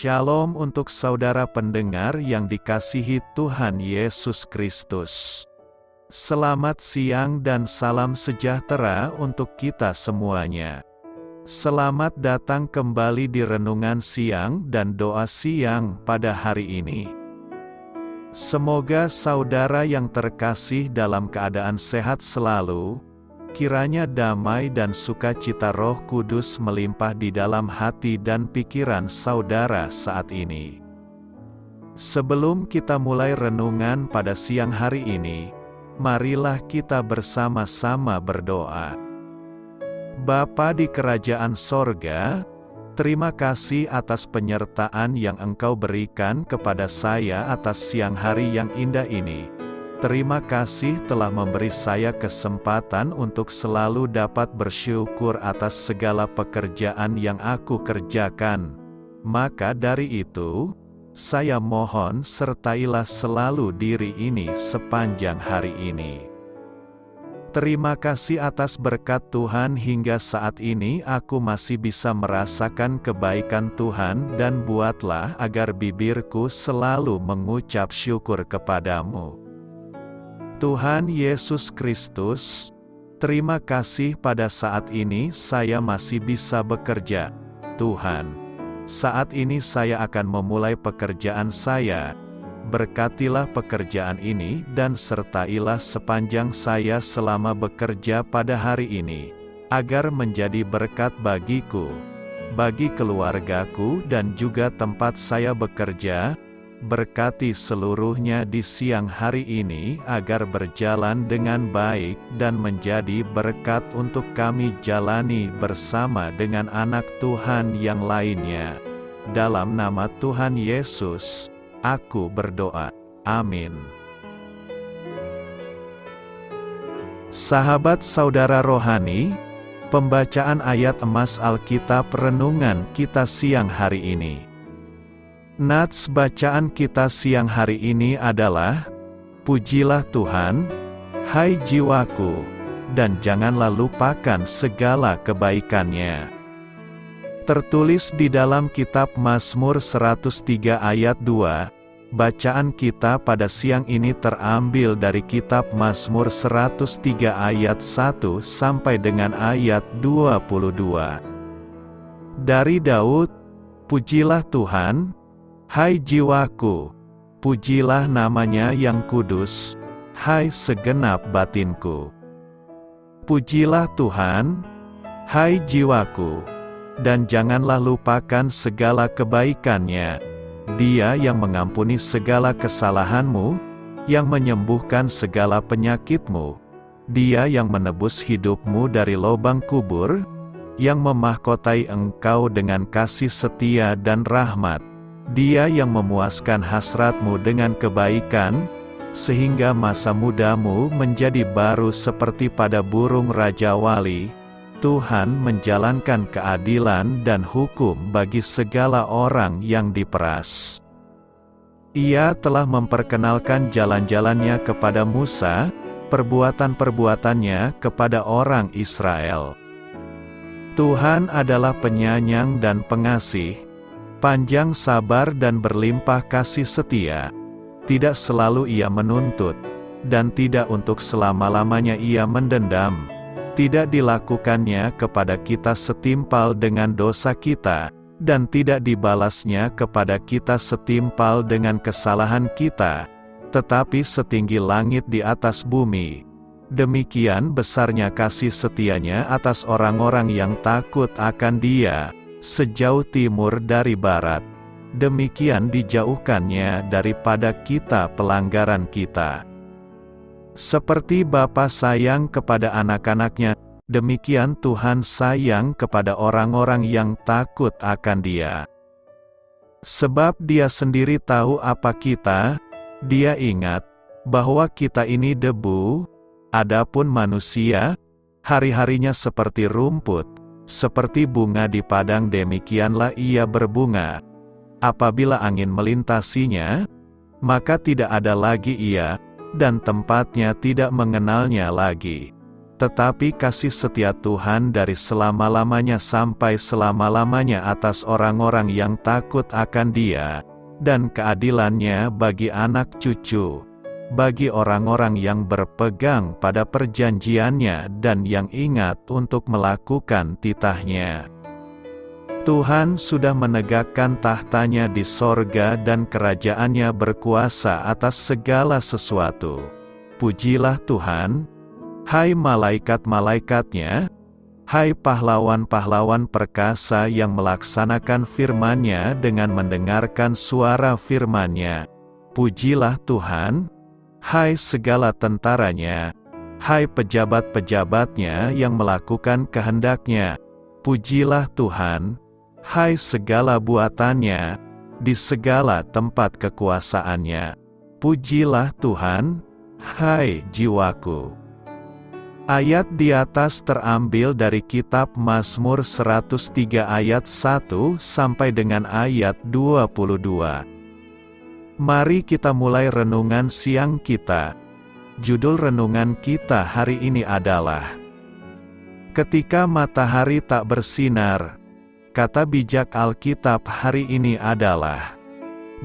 Shalom untuk saudara pendengar yang dikasihi Tuhan Yesus Kristus. Selamat siang dan salam sejahtera untuk kita semuanya. Selamat datang kembali di renungan siang dan doa siang pada hari ini. Semoga saudara yang terkasih dalam keadaan sehat selalu. Kiranya damai dan sukacita Roh Kudus melimpah di dalam hati dan pikiran saudara saat ini. Sebelum kita mulai renungan pada siang hari ini, marilah kita bersama-sama berdoa. Bapa di kerajaan sorga, terima kasih atas penyertaan yang Engkau berikan kepada saya atas siang hari yang indah ini. Terima kasih telah memberi saya kesempatan untuk selalu dapat bersyukur atas segala pekerjaan yang aku kerjakan. Maka dari itu, saya mohon sertailah selalu diri ini sepanjang hari ini. Terima kasih atas berkat Tuhan hingga saat ini aku masih bisa merasakan kebaikan Tuhan dan buatlah agar bibirku selalu mengucap syukur kepadamu. Tuhan Yesus Kristus, terima kasih pada saat ini saya masih bisa bekerja. Tuhan, saat ini saya akan memulai pekerjaan saya. Berkatilah pekerjaan ini dan sertailah sepanjang saya selama bekerja pada hari ini, agar menjadi berkat bagiku, bagi keluargaku dan juga tempat saya bekerja. Berkati seluruhnya di siang hari ini agar berjalan dengan baik dan menjadi berkat untuk kami jalani bersama dengan anak Tuhan yang lainnya. Dalam nama Tuhan Yesus, aku berdoa. Amin. Sahabat saudara rohani, pembacaan ayat emas Alkitab renungan kita siang hari ini. Nats bacaan kita siang hari ini adalah, Pujilah Tuhan, hai jiwaku, dan janganlah lupakan segala kebaikannya. Tertulis di dalam kitab Mazmur 103 ayat 2, bacaan kita pada siang ini terambil dari kitab Mazmur 103 ayat 1 sampai dengan ayat 22. Dari Daud, Pujilah Tuhan, hai jiwaku, pujilah namanya yang kudus, hai segenap batinku. Pujilah Tuhan, hai jiwaku, dan janganlah lupakan segala kebaikannya. Dia yang mengampuni segala kesalahanmu, yang menyembuhkan segala penyakitmu. Dia yang menebus hidupmu dari lubang kubur, yang memahkotai engkau dengan kasih setia dan rahmat. Dia yang memuaskan hasratmu dengan kebaikan, sehingga masa mudamu menjadi baru seperti pada burung raja wali. Tuhan menjalankan keadilan dan hukum bagi segala orang yang diperas. Ia telah memperkenalkan jalan-jalannya kepada Musa, perbuatan-perbuatannya kepada orang Israel. Tuhan adalah penyayang dan pengasih, panjang sabar dan berlimpah kasih setia. Tidak selalu Ia menuntut, dan tidak untuk selama-lamanya Ia mendendam. Tidak dilakukannya kepada kita setimpal dengan dosa kita, dan tidak dibalasnya kepada kita setimpal dengan kesalahan kita, tetapi setinggi langit di atas bumi. Demikian besarnya kasih setianya atas orang-orang yang takut akan Dia. Sejauh timur dari barat, demikian dijauhkannya daripada kita pelanggaran kita. Seperti Bapa sayang kepada anak-anaknya, demikian Tuhan sayang kepada orang-orang yang takut akan Dia. Sebab Dia sendiri tahu apa kita, Dia ingat bahwa kita ini debu, adapun manusia, hari-harinya seperti rumput. Seperti bunga di padang demikianlah ia berbunga. Apabila angin melintasinya, maka tidak ada lagi ia, dan tempatnya tidak mengenalnya lagi. Tetapi kasih setia Tuhan dari selama-lamanya sampai selama-lamanya atas orang-orang yang takut akan Dia, dan keadilannya bagi anak cucu, bagi orang-orang yang berpegang pada perjanjiannya dan yang ingat untuk melakukan titahnya. Tuhan sudah menegakkan tahtanya di sorga dan kerajaannya berkuasa atas segala sesuatu. Pujilah Tuhan, hai malaikat-malaikatnya, hai pahlawan-pahlawan perkasa yang melaksanakan firman-Nya dengan mendengarkan suara firman-Nya. Pujilah Tuhan, hai segala tentaranya, hai pejabat-pejabatnya yang melakukan kehendak-Nya. Pujilah Tuhan, hai segala buatannya, di segala tempat kekuasaan-Nya. Pujilah Tuhan, hai jiwaku. Ayat di atas terambil dari kitab Mazmur 103 ayat 1 sampai dengan ayat 22. Mari kita mulai renungan siang kita. Judul renungan kita hari ini adalah Ketika Matahari Tak Bersinar. Kata bijak Alkitab hari ini adalah,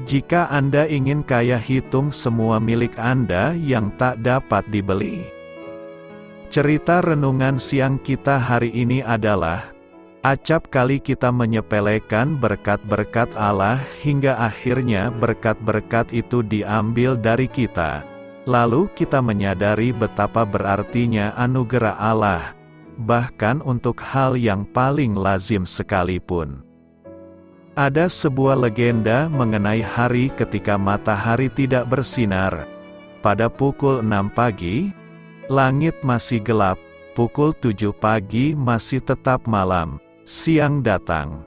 jika Anda ingin kaya, hitung semua milik Anda yang tak dapat dibeli. Cerita renungan siang kita hari ini adalah, acap kali kita menyepelekan berkat-berkat Allah hingga akhirnya berkat-berkat itu diambil dari kita. Lalu kita menyadari betapa berartinya anugerah Allah, bahkan untuk hal yang paling lazim sekalipun. Ada sebuah legenda mengenai hari ketika matahari tidak bersinar. Pada pukul 6 pagi, langit masih gelap, pukul 7 pagi masih tetap malam, siang datang.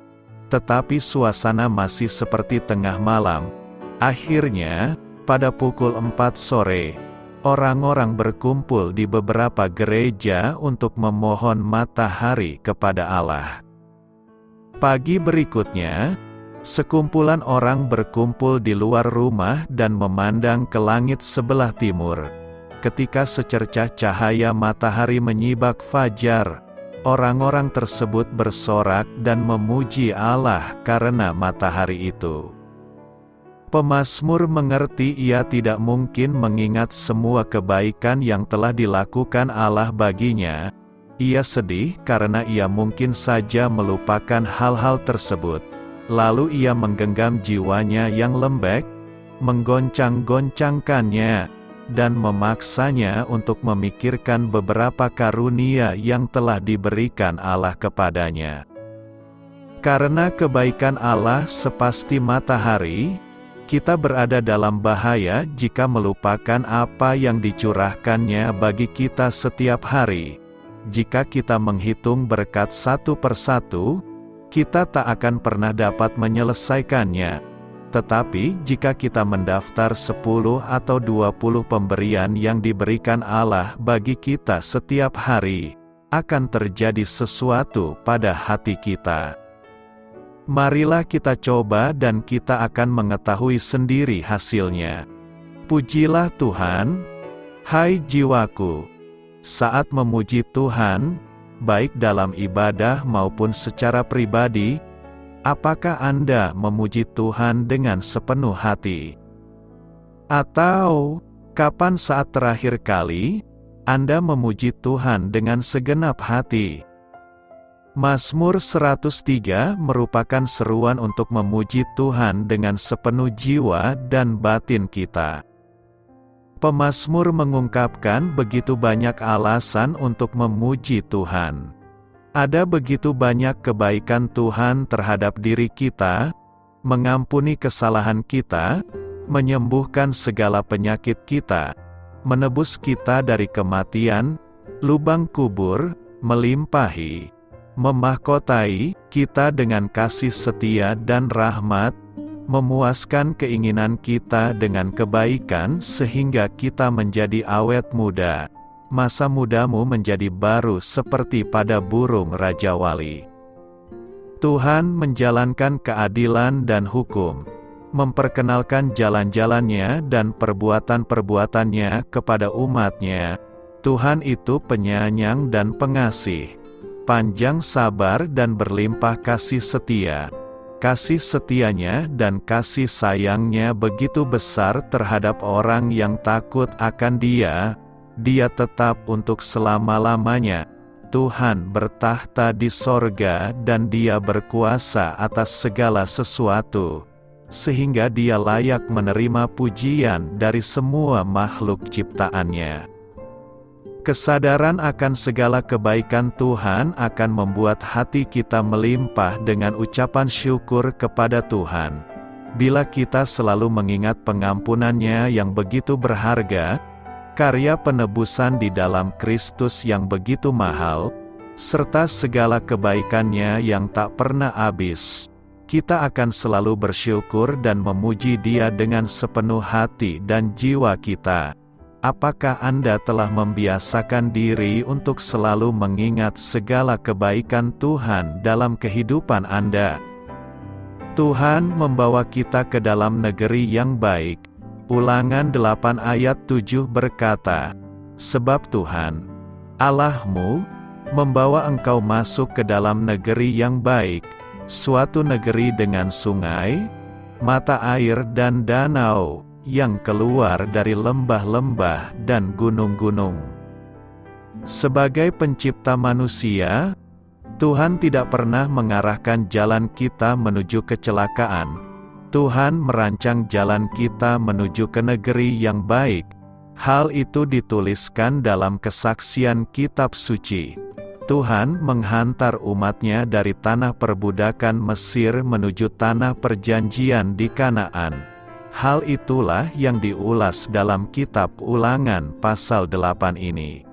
Tetapi suasana masih seperti tengah malam. Akhirnya, pada pukul 4 sore, orang-orang berkumpul di beberapa gereja untuk memohon matahari kepada Allah. Pagi berikutnya, sekumpulan orang berkumpul di luar rumah dan memandang ke langit sebelah timur. Ketika secercah cahaya matahari menyibak fajar, orang-orang tersebut bersorak dan memuji Allah karena matahari itu. Pemazmur mengerti ia tidak mungkin mengingat semua kebaikan yang telah dilakukan Allah baginya. Ia sedih karena ia mungkin saja melupakan hal-hal tersebut. Lalu ia menggenggam jiwanya yang lembek, menggoncang-goncangkannya, dan memaksanya untuk memikirkan beberapa karunia yang telah diberikan Allah kepadanya. Karena kebaikan Allah sepasti matahari, kita berada dalam bahaya jika melupakan apa yang dicurahkannya bagi kita setiap hari. Jika kita menghitung berkat satu persatu, kita tak akan pernah dapat menyelesaikannya. Tetapi jika kita mendaftar 10 atau 20 pemberian yang diberikan Allah bagi kita setiap hari, akan terjadi sesuatu pada hati kita. Marilah kita coba dan kita akan mengetahui sendiri hasilnya. Pujilah Tuhan, hai jiwaku. Saat memuji Tuhan, baik dalam ibadah maupun secara pribadi, apakah Anda memuji Tuhan dengan sepenuh hati? Atau, kapan saat terakhir kali Anda memuji Tuhan dengan segenap hati? Mazmur 103 merupakan seruan untuk memuji Tuhan dengan sepenuh jiwa dan batin kita. Pemazmur mengungkapkan begitu banyak alasan untuk memuji Tuhan. Ada begitu banyak kebaikan Tuhan terhadap diri kita, mengampuni kesalahan kita, menyembuhkan segala penyakit kita, menebus kita dari kematian, lubang kubur, melimpahi, memahkotai kita dengan kasih setia dan rahmat, memuaskan keinginan kita dengan kebaikan sehingga kita menjadi awet muda. Masa mudamu menjadi baru seperti pada burung Raja Wali. Tuhan menjalankan keadilan dan hukum, memperkenalkan jalan-jalannya dan perbuatan-perbuatannya kepada umatnya, Tuhan itu penyayang dan pengasih, panjang sabar dan berlimpah kasih setia. Kasih setianya dan kasih sayangnya begitu besar terhadap orang yang takut akan Dia. Dia tetap untuk selama-lamanya. Tuhan bertahta di sorga dan Dia berkuasa atas segala sesuatu, sehingga Dia layak menerima pujian dari semua makhluk ciptaannya. Kesadaran akan segala kebaikan Tuhan akan membuat hati kita melimpah dengan ucapan syukur kepada Tuhan. Bila kita selalu mengingat pengampunan-Nya yang begitu berharga, karya penebusan di dalam Kristus yang begitu mahal, serta segala kebaikan-Nya yang tak pernah habis, kita akan selalu bersyukur dan memuji Dia dengan sepenuh hati dan jiwa kita. Apakah Anda telah membiasakan diri untuk selalu mengingat segala kebaikan Tuhan dalam kehidupan Anda? Tuhan membawa kita ke dalam negeri yang baik. Ulangan 8 ayat 7 berkata, "Sebab Tuhan, Allahmu, membawa engkau masuk ke dalam negeri yang baik, suatu negeri dengan sungai, mata air dan danau, yang keluar dari lembah-lembah dan gunung-gunung." Sebagai pencipta manusia, Tuhan tidak pernah mengarahkan jalan kita menuju kecelakaan. Tuhan merancang jalan kita menuju ke negeri yang baik. Hal itu dituliskan dalam kesaksian kitab suci. Tuhan menghantar umat-Nya dari tanah perbudakan Mesir menuju tanah perjanjian di Kanaan. Hal itulah yang diulas dalam kitab Ulangan pasal 8 ini.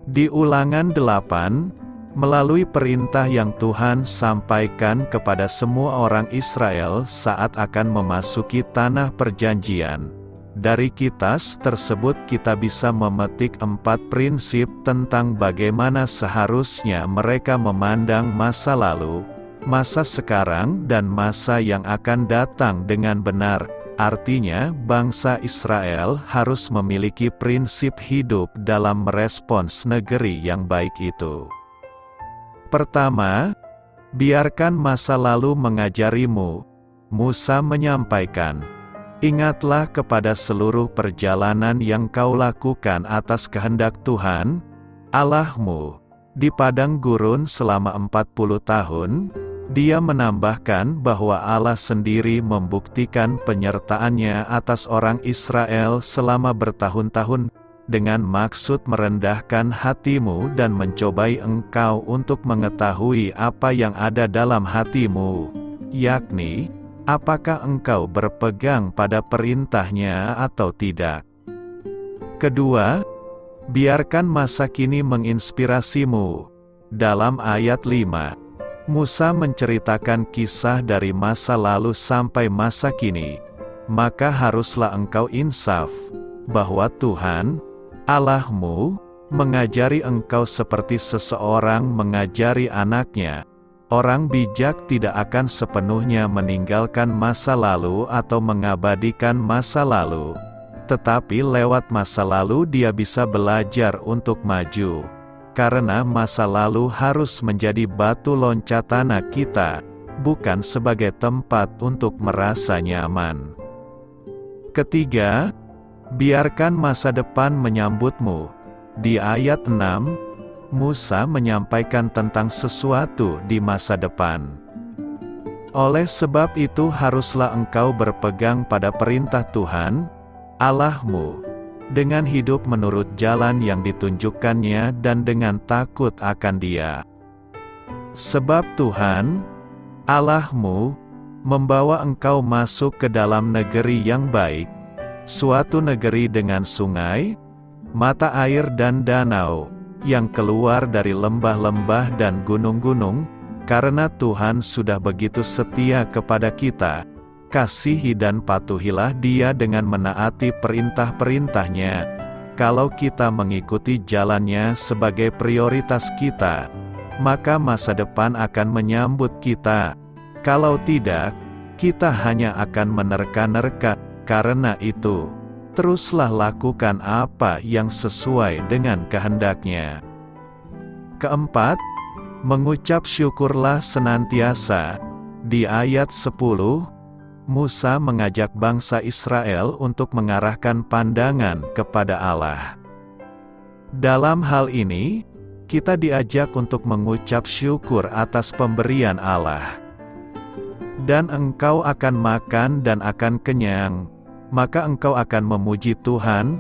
Di Ulangan 8, melalui perintah yang Tuhan sampaikan kepada semua orang Israel saat akan memasuki tanah perjanjian, dari kitab tersebut kita bisa memetik 4 prinsip tentang bagaimana seharusnya mereka memandang masa lalu, masa sekarang dan masa yang akan datang dengan benar. Artinya, bangsa Israel harus memiliki prinsip hidup dalam merespons negeri yang baik itu. Pertama, biarkan masa lalu mengajarimu. Musa menyampaikan, "Ingatlah kepada seluruh perjalanan yang kau lakukan atas kehendak Tuhan, Allahmu, di padang gurun selama 40 tahun, Dia menambahkan bahwa Allah sendiri membuktikan penyertaan-Nya atas orang Israel selama bertahun-tahun, dengan maksud merendahkan hatimu dan mencobai engkau untuk mengetahui apa yang ada dalam hatimu, yakni, apakah engkau berpegang pada perintah-Nya atau tidak." Kedua, biarkan masa kini menginspirasimu. Dalam ayat 5, Musa menceritakan kisah dari masa lalu sampai masa kini. Maka haruslah engkau insaf, bahwa Tuhan, Allahmu, mengajari engkau seperti seseorang mengajari anaknya. Orang bijak tidak akan sepenuhnya meninggalkan masa lalu atau mengabadikan masa lalu. Tetapi lewat masa lalu dia bisa belajar untuk maju. Karena masa lalu harus menjadi batu loncatan kita, bukan sebagai tempat untuk merasa nyaman. Ketiga, biarkan masa depan menyambutmu. Di ayat 6, Musa menyampaikan tentang sesuatu di masa depan. Oleh sebab itu haruslah engkau berpegang pada perintah Tuhan, Allahmu, dengan hidup menurut jalan yang ditunjukkan-Nya dan dengan takut akan Dia. Sebab Tuhan, Allahmu, membawa engkau masuk ke dalam negeri yang baik, suatu negeri dengan sungai, mata air dan danau, yang keluar dari lembah-lembah dan gunung-gunung, karena Tuhan sudah begitu setia kepada kita. Kasihi dan patuhilah Dia dengan menaati perintah-perintah-Nya. Kalau kita mengikuti jalan-Nya sebagai prioritas kita, maka masa depan akan menyambut kita. Kalau tidak, kita hanya akan menerka-nerka. Karena itu, teruslah lakukan apa yang sesuai dengan kehendak-Nya. Keempat, mengucap syukurlah senantiasa. Di ayat 10, Musa mengajak bangsa Israel untuk mengarahkan pandangan kepada Allah. Dalam hal ini, kita diajak untuk mengucap syukur atas pemberian Allah. Dan engkau akan makan dan akan kenyang, maka engkau akan memuji Tuhan,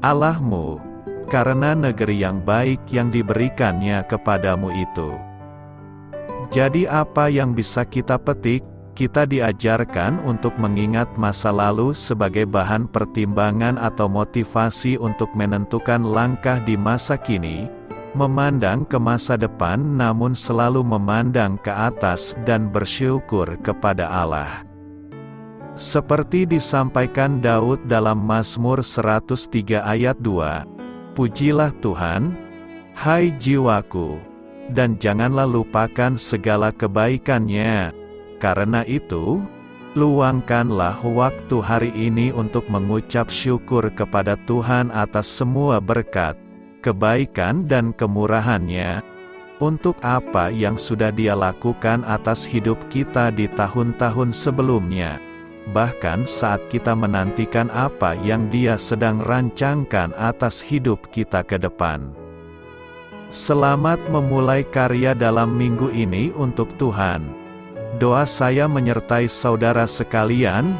Allahmu, karena negeri yang baik yang diberikannya kepadamu itu. Jadi apa yang bisa kita petik? Kita diajarkan untuk mengingat masa lalu sebagai bahan pertimbangan atau motivasi untuk menentukan langkah di masa kini, memandang ke masa depan namun selalu memandang ke atas dan bersyukur kepada Allah. Seperti disampaikan Daud dalam Mazmur 103 ayat 2, "Pujilah Tuhan, hai jiwaku, dan janganlah lupakan segala kebaikan-Nya. Karena itu, luangkanlah waktu hari ini untuk mengucap syukur kepada Tuhan atas semua berkat, kebaikan dan kemurahan-Nya, untuk apa yang sudah Dia lakukan atas hidup kita di tahun-tahun sebelumnya, bahkan saat kita menantikan apa yang Dia sedang rancangkan atas hidup kita ke depan." Selamat memulai karya dalam minggu ini untuk Tuhan. Doa saya menyertai saudara sekalian.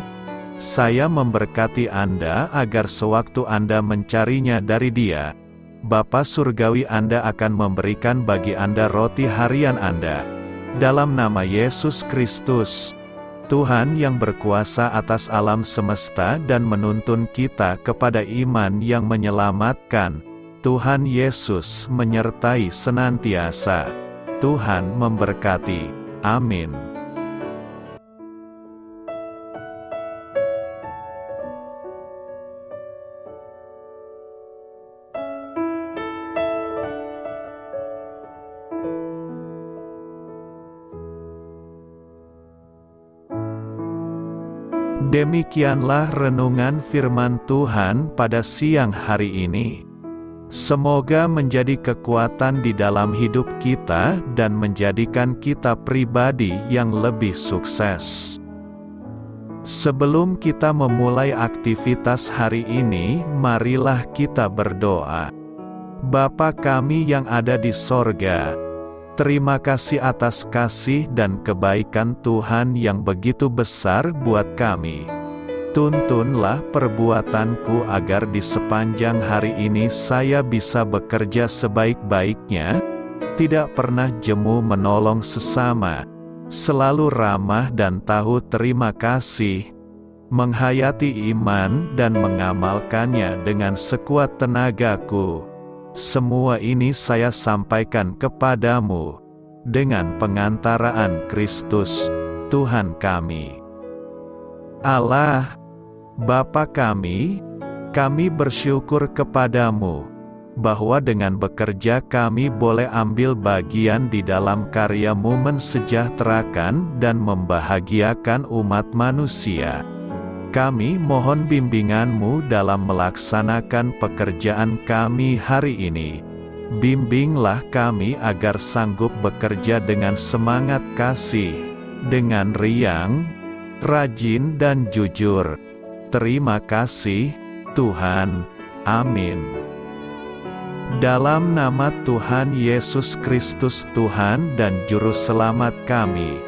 Saya memberkati Anda agar sewaktu Anda mencarinya dari Dia, Bapa Surgawi Anda akan memberikan bagi Anda roti harian Anda. Dalam nama Yesus Kristus, Tuhan yang berkuasa atas alam semesta dan menuntun kita kepada iman yang menyelamatkan, Tuhan Yesus menyertai senantiasa. Tuhan memberkati. Amin. Demikianlah renungan firman Tuhan pada siang hari ini. Semoga menjadi kekuatan di dalam hidup kita dan menjadikan kita pribadi yang lebih sukses. Sebelum kita memulai aktivitas hari ini, marilah kita berdoa. Bapa kami yang ada di sorga, terima kasih atas kasih dan kebaikan Tuhan yang begitu besar buat kami. Tuntunlah perbuatanku agar di sepanjang hari ini saya bisa bekerja sebaik-baiknya, tidak pernah jemu menolong sesama, selalu ramah dan tahu terima kasih, menghayati iman dan mengamalkannya dengan sekuat tenagaku. Semua ini saya sampaikan kepadamu, dengan pengantaraan Kristus, Tuhan kami. Allah, Bapa kami bersyukur kepadamu, bahwa dengan bekerja kami boleh ambil bagian di dalam karya-Mu mensejahterakan dan membahagiakan umat manusia. Kami mohon bimbingan-Mu dalam melaksanakan pekerjaan kami hari ini. Bimbinglah kami agar sanggup bekerja dengan semangat kasih, dengan riang, rajin dan jujur. Terima kasih, Tuhan. Amin. Dalam nama Tuhan Yesus Kristus Tuhan dan Juru Selamat kami,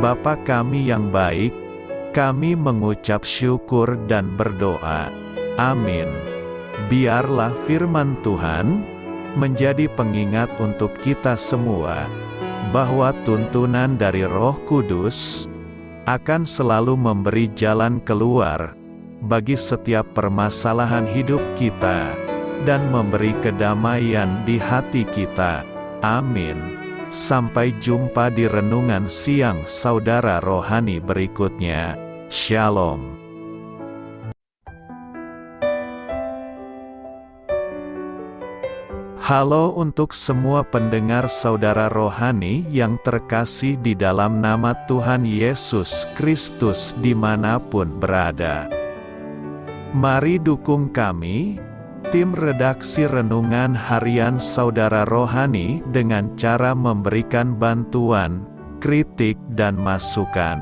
Bapa kami yang baik, kami mengucap syukur dan berdoa. Amin. Biarlah firman Tuhan menjadi pengingat untuk kita semua, bahwa tuntunan dari Roh Kudus akan selalu memberi jalan keluar bagi setiap permasalahan hidup kita, dan memberi kedamaian di hati kita. Amin. Sampai jumpa di renungan siang saudara rohani berikutnya. Shalom. Halo untuk semua pendengar saudara rohani yang terkasih di dalam nama Tuhan Yesus Kristus dimanapun berada. Mari dukung kami, tim redaksi Renungan Harian Saudara Rohani, dengan cara memberikan bantuan, kritik dan masukan.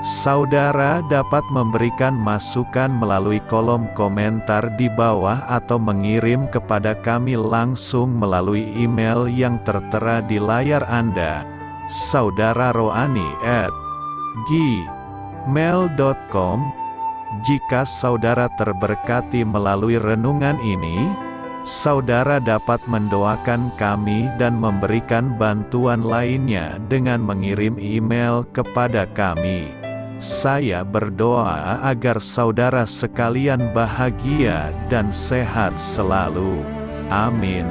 Saudara dapat memberikan masukan melalui kolom komentar di bawah atau mengirim kepada kami langsung melalui email yang tertera di layar Anda, saudararohani@gmail.com. Jika saudara terberkati melalui renungan ini, saudara dapat mendoakan kami dan memberikan bantuan lainnya dengan mengirim email kepada kami. Saya berdoa agar saudara sekalian bahagia dan sehat selalu. Amin.